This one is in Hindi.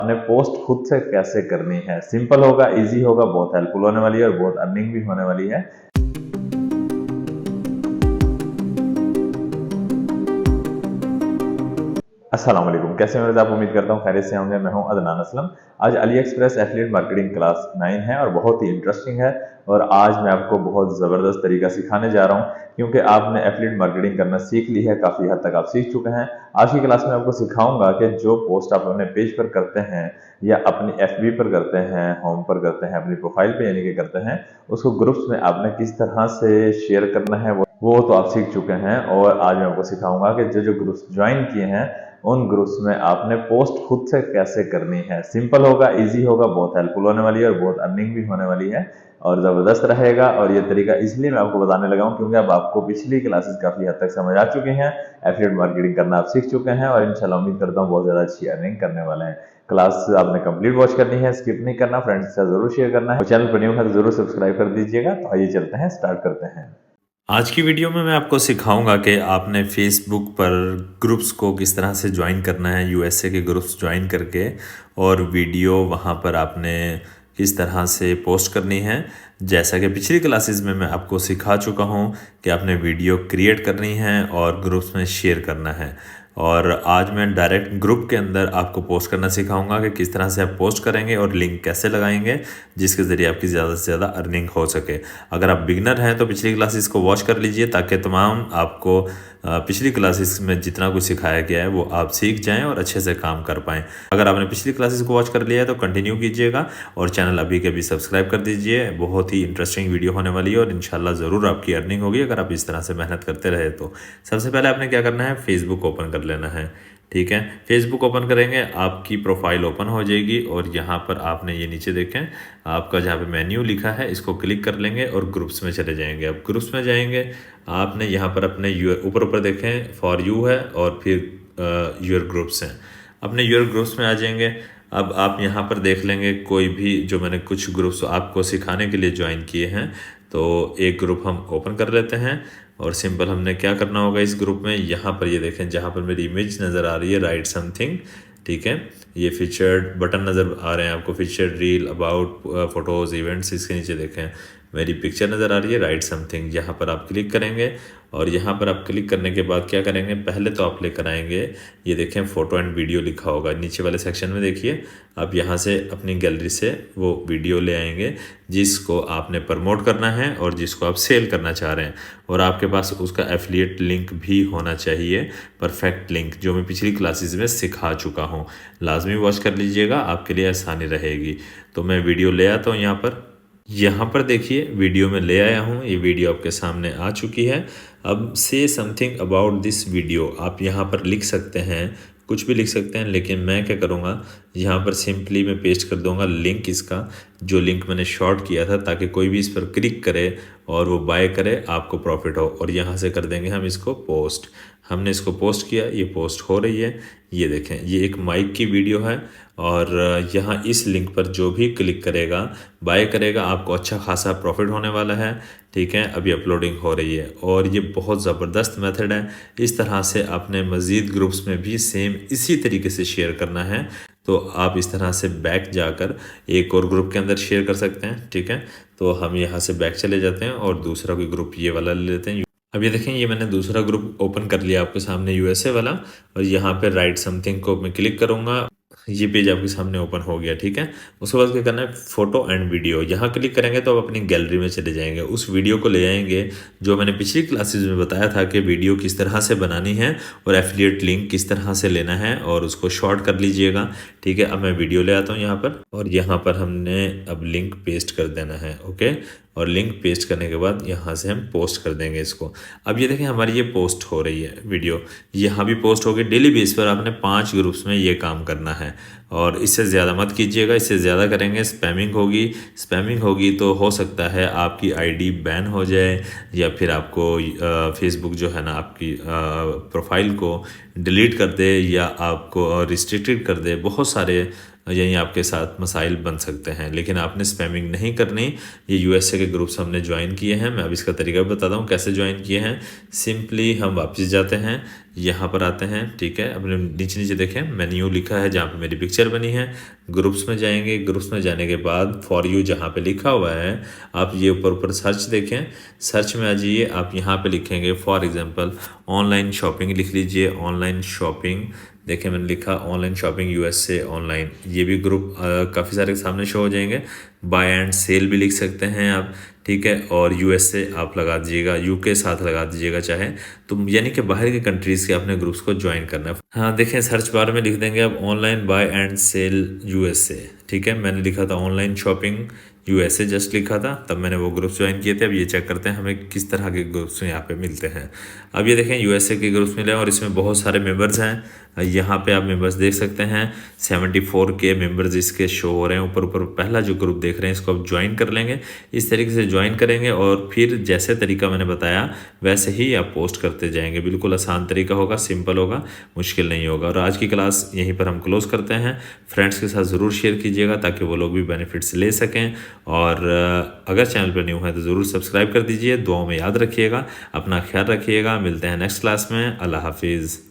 आपने पोस्ट खुद से कैसे करनी है। सिंपल होगा, इजी होगा, बहुत हेल्पफुल होने वाली है और बहुत अर्निंग भी होने वाली है। अस्सलाम वालेकुम, कैसे हैं आप? उम्मीद करता हूँ खैरियत से होंगे। मैं हूं अदनान असलम। आज Ali express affiliate marketing class 9 है और बहुत ही इंटरेस्टिंग है। और आज मैं आपको बहुत ज़बरदस्त तरीका सिखाने जा रहा हूं, क्योंकि आपने एफिलिएट मार्केटिंग करना सीख ली है, काफ़ी हद तक आप सीख चुके हैं। आज की क्लास में आपको सिखाऊंगा कि जो पोस्ट आप अपने पेज पर करते हैं या अपनी FB पर करते हैं, होम पर करते हैं, अपनी प्रोफाइल पे यानी कि करते हैं, उसको ग्रुप्स में आपने किस तरह से शेयर करना है वो तो आप सीख चुके हैं। और आज मैं आपको सिखाऊंगा कि जो जो ग्रुप्स ज्वाइन किए हैं उन ग्रुप्स में आपने पोस्ट खुद से कैसे करनी है। सिंपल होगा, इजी होगा, बहुत हेल्पफुल होने वाली है और बहुत अर्निंग भी होने वाली है और ज़बरदस्त रहेगा। और ये तरीका इसलिए मैं आपको बताने लगा हूँ क्योंकि अब आपको पिछली क्लासेस काफ़ी हद तक समझ आ चुकी हैं, एफिलिएट मार्केटिंग करना आप सीख चुके हैं और इंशाल्लाह उम्मीद करता हूँ बहुत ज़्यादा अच्छी अर्निंग करने वाले हैं। क्लास आपने कंप्लीट वॉच करनी है, स्किप नहीं करना, फ्रेंड्स के साथ जरूर शेयर करना है। चैनल पर न्यू है तो जरूर सब्सक्राइब कर दीजिएगा। तो आइए चलते हैं, स्टार्ट करते हैं। आज की वीडियो में मैं आपको सिखाऊंगा कि आपने फेसबुक पर ग्रुप्स को किस तरह से ज्वाइन करना है, यूएसए के ग्रुप्स ज्वाइन करके, और वीडियो वहां पर आपने किस तरह से पोस्ट करनी है। जैसा कि पिछली क्लासेस में मैं आपको सिखा चुका हूं कि आपने वीडियो क्रिएट करनी है और ग्रुप्स में शेयर करना है। और आज मैं डायरेक्ट ग्रुप के अंदर आपको पोस्ट करना सिखाऊंगा कि किस तरह से आप पोस्ट करेंगे और लिंक कैसे लगाएंगे जिसके ज़रिए आपकी ज़्यादा से ज़्यादा अर्निंग हो सके। अगर आप बिगनर हैं तो पिछली क्लासेस को वॉच कर लीजिए ताकि तमाम आपको पिछली क्लासेस में जितना कुछ सिखाया गया है वो आप सीख जाएं और अच्छे से काम कर पाएँ। अगर आपने पिछली क्लासेस को वॉच कर लिया है तो कंटिन्यू कीजिएगा और चैनल अभी के अभी सब्सक्राइब कर दीजिए। बहुत ही इंटरेस्टिंग वीडियो होने वाली है और इंशाल्लाह ज़रूर आपकी अर्निंग होगी अगर आप इस तरह से मेहनत करते रहे तो। सबसे पहले आपने क्या करना है, फेसबुक ओपन कर लेना है। ठीक है, फेसबुक ओपन करेंगे, आपकी प्रोफाइल ओपन हो जाएगी और यहाँ पर आपने ये नीचे देखें आपका जहाँ पे मेन्यू लिखा है इसको क्लिक कर लेंगे और ग्रुप्स में चले जाएंगे। अब ग्रुप्स में जाएंगे, आपने यहाँ पर अपने ऊपर ऊपर देखें फॉर यू है और फिर यूर ग्रुप्स हैं, अपने यूर ग्रुप्स में आ जाएंगे। अब आप यहाँ पर देख लेंगे कोई भी जो मैंने कुछ ग्रुप्स आपको सिखाने के लिए ज्वाइन किए हैं, तो एक ग्रुप हम ओपन कर लेते हैं। और सिंपल हमने क्या करना होगा इस ग्रुप में, यहाँ पर ये देखें जहाँ पर मेरी इमेज नज़र आ रही है, राइट समथिंग। ठीक है, ये फीचर्ड बटन नज़र आ रहे हैं आपको, featured reel, about, photos, events. इसके नीचे देखें मेरी पिक्चर नज़र आ रही है, राइट समथिंग। यहाँ पर आप क्लिक करेंगे और यहाँ पर आप क्लिक करने के बाद क्या करेंगे, पहले तो आप लेकर आएंगे, ये देखें फ़ोटो एंड वीडियो लिखा होगा नीचे वाले सेक्शन में। देखिए आप यहाँ से अपनी गैलरी से वो वीडियो ले आएंगे जिसको आपने प्रमोट करना है और जिसको आप सेल करना चाह रहे हैं, और आपके पास उसका एफिलिएट लिंक भी होना चाहिए, परफेक्ट लिंक, जो मैं पिछली क्लासेस में सिखा चुका हूँ। लाजमी वॉच कर लीजिएगा, आपके लिए आसानी रहेगी। तो मैं वीडियो ले आता हूँ यहाँ पर देखिए वीडियो में ले आया हूँ, ये वीडियो आपके सामने आ चुकी है। अब से समथिंग अबाउट दिस वीडियो आप यहाँ पर लिख सकते हैं, कुछ भी लिख सकते हैं, लेकिन मैं क्या करूँगा यहाँ पर सिंपली मैं पेस्ट कर दूँगा लिंक इसका, जो लिंक मैंने शॉर्ट किया था, ताकि कोई भी इस पर क्लिक करे और वो बाय करे, आपको प्रॉफिट हो। और यहाँ से कर देंगे हम इसको पोस्ट। हमने इसको पोस्ट किया, ये पोस्ट हो रही है। ये देखें ये एक माइक की वीडियो है और यहाँ इस लिंक पर जो भी क्लिक करेगा, बाय करेगा, आपको अच्छा खासा प्रॉफिट होने वाला है। ठीक है, अभी अपलोडिंग हो रही है और ये बहुत ज़बरदस्त मेथड है। इस तरह से आपने मज़ीद ग्रुप्स में भी सेम इसी तरीके से शेयर करना है। तो आप इस तरह से बैक जाकर एक और ग्रुप के अंदर शेयर कर सकते हैं। ठीक है, तो हम यहाँ से बैक चले जाते हैं और दूसरा कोई ग्रुप ये वाला ले लेते हैं। अब ये देखें ये मैंने दूसरा ग्रुप ओपन कर लिया आपके सामने, यूएसए वाला, और यहाँ पे राइट समथिंग को मैं क्लिक करूँगा, ये पेज आपके सामने ओपन हो गया। ठीक है, उसके बाद क्या करना है, फोटो एंड वीडियो, यहाँ क्लिक करेंगे तो आप अपनी गैलरी में चले जाएंगे, उस वीडियो को ले आएंगे जो मैंने पिछली क्लासेस में बताया था कि वीडियो किस तरह से बनानी है और एफिलिएट लिंक किस तरह से लेना है, और उसको शॉर्ट कर लीजिएगा। ठीक है, अब मैं वीडियो ले आता हूँ यहाँ पर और यहाँ पर हमने अब लिंक पेस्ट कर देना है। ओके, और लिंक पेस्ट करने के बाद यहाँ से हम पोस्ट कर देंगे इसको। अब ये देखें हमारी ये पोस्ट हो रही है वीडियो, यहाँ भी पोस्ट होगी। डेली बेस पर आपने 5 ग्रुप्स में ये काम करना है और इससे ज़्यादा मत कीजिएगा, इससे ज़्यादा करेंगे स्पैमिंग होगी तो हो सकता है आपकी आईडी बैन हो जाए या फिर आपको फेसबुक जो है ना आपकी प्रोफाइल को डिलीट कर दे या आपको रिस्ट्रिक्टेड कर दे। बहुत सारे यहीं आपके साथ मसाइल बन सकते हैं। लेकिन आपने स्पैमिंग नहीं करनी। ये यूएसए के ग्रुप्स हमने ज्वाइन किए हैं, मैं अब इसका तरीका बताता हूँ कैसे ज्वाइन किए हैं। सिंपली हम वापस जाते हैं, यहाँ पर आते हैं, ठीक है। अपने नीचे देखें मेन्यू लिखा है जहाँ पे मेरी पिक्चर बनी है। ग्रुप्स में जाएंगे, ग्रुप्स में जाने के बाद फॉर यू जहाँ पे लिखा हुआ है, आप ये ऊपर सर्च देखें, सर्च में आ जाइए, आप यहाँ पे लिखेंगे फॉर एग्जांपल ऑनलाइन शॉपिंग लिख लीजिए। ऑनलाइन शॉपिंग देखें मैंने लिखा ऑनलाइन शॉपिंग यूएसए ऑनलाइन, ये भी ग्रुप काफ़ी सारे सामने शो हो जाएंगे। बाय एंड सेल भी लिख सकते हैं आप, ठीक है। और यूएसए आप लगा दीजिएगा, यूके साथ लगा दीजिएगा चाहे तो, यानी कि बाहर के कंट्रीज़ के अपने ग्रुप्स को ज्वाइन करना है। हाँ देखें सर्च बार में लिख देंगे आप online buy and sell USA, ठीक है। मैंने लिखा था ऑनलाइन शॉपिंग यूएसए जस्ट लिखा था, तब मैंने वो ग्रुप्स ज्वाइन किए थे। अब ये चेक करते हैं हमें किस तरह के ग्रुप्स यहाँ पे मिलते हैं। अब ये देखें यूएसए के ग्रुप्स मिले और इसमें बहुत सारे मेंबर्स हैं। यहाँ पे आप मेंबर्स देख सकते हैं, 74 के मेंबर्स इसके शो हो रहे हैं ऊपर। पहला जो ग्रुप देख रहे हैं इसको आप ज्वाइन कर लेंगे। इस तरीके से ज्वाइन करेंगे और फिर जैसे तरीका मैंने बताया वैसे ही आप पोस्ट करते जाएंगे। बिल्कुल आसान तरीका होगा, सिंपल होगा, मुश्किल नहीं होगा। और आज की क्लास यहीं पर हम क्लोज करते हैं। फ्रेंड्स के साथ ज़रूर शेयर कीजिएगा ताकि वो लोग भी बेनिफिट्स ले सकें। और अगर चैनल पर न्यू है तो ज़रूर सब्सक्राइब कर दीजिए। दुआओं में याद रखिएगा, अपना ख्याल रखिएगा। मिलते हैं नेक्स्ट क्लास में। अल्लाह हाफिज़।